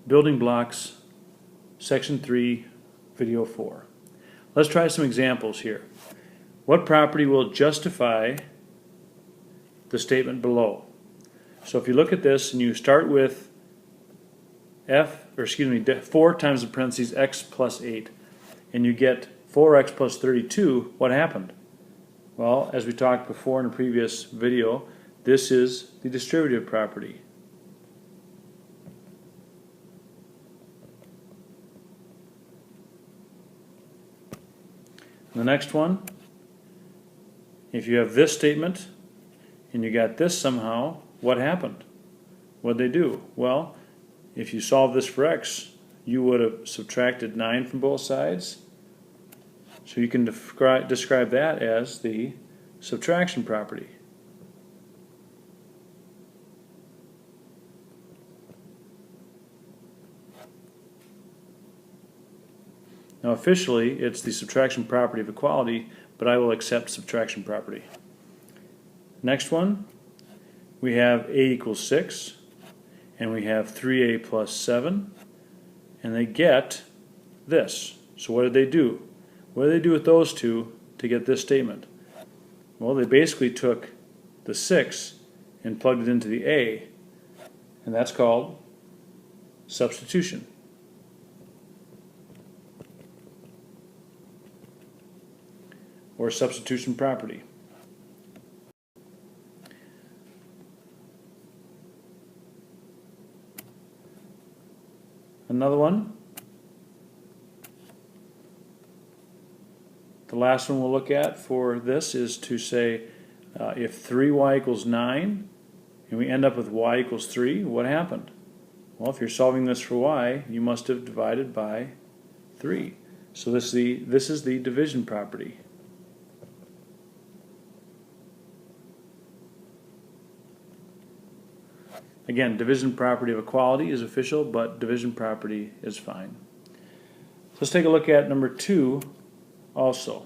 Building blocks, section 3, video 4. Let's try some examples here. What property will justify the statement below? So if you look at this and you start with 4 times the parentheses x plus 8, and you get 4x plus 32, what happened? Well, as we talked before in a previous video, this is the distributive property. The next one, if you have this statement and you got this somehow, what happened? What did they do? Well, if you solve this for x, you would have subtracted 9 from both sides. So you can describe that as the subtraction property. Now officially it's the subtraction property of equality, but I will accept subtraction property. Next one, we have a equals 6, and we have 3a plus 7, and they get this. So what did they do? What did they do with those two to get this statement? Well, they basically took the 6 and plugged it into the a, and that's called substitution. Or substitution property. Another one. The last one we'll look at for this is to say if 3y equals 9 and we end up with y equals 3, what happened? Well, if you're solving this for y, you must have divided by 3. So this is the division property. Again, division property of equality is official, but division property is fine. So let's take a look at number 2 also.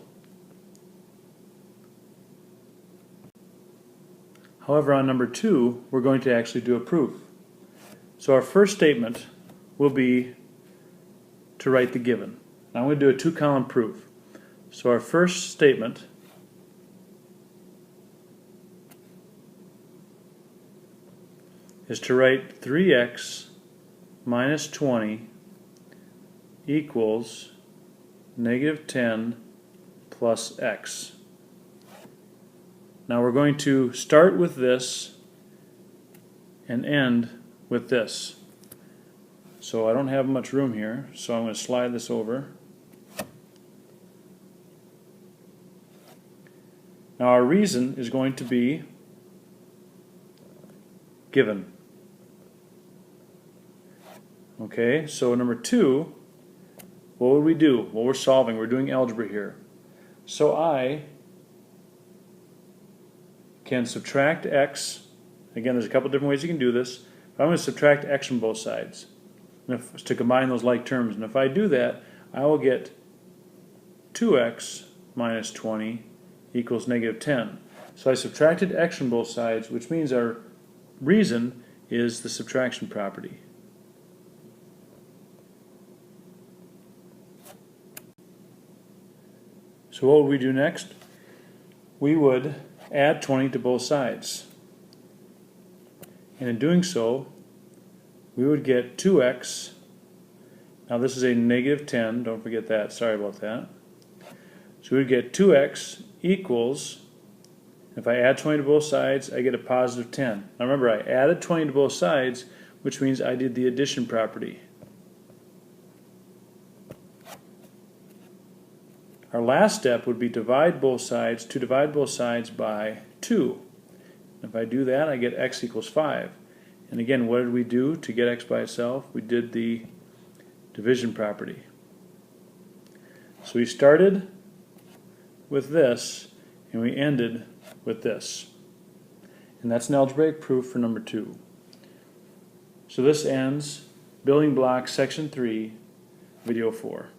However, on number 2, we're going to actually do a proof. So our first statement will be to write the given. Now I'm going to do a 2-column proof. So our first statement is to write 3x minus 20 equals negative 10 plus x. Now we're going to start with this and end with this. So I don't have much room here, so I'm going to slide this over. Now our reason is going to be given. Okay, so number 2, what would we do? Well, we're solving. We're doing algebra here. So I can subtract x. Again, there's a couple different ways you can do this. But I'm going to subtract x from both sides to combine those like terms. And if I do that, I will get 2x minus 20 equals negative 10. So I subtracted x from both sides, which means our reason is the subtraction property. So what would we do next? We would add 20 to both sides. And in doing so, we would get 2x. Now this is a negative 10, don't forget that, sorry about that. So we would get 2x equals, if I add 20 to both sides, I get a positive 10. Now remember, I added 20 to both sides, which means I did the addition property. Our last step would be divide both sides by 2. If I do that, I get x equals 5. And again, what did we do to get x by itself? We did the division property. So we started with this, and we ended with this. And that's an algebraic proof for number 2. So this ends Building Blocks Section 3, Video 4.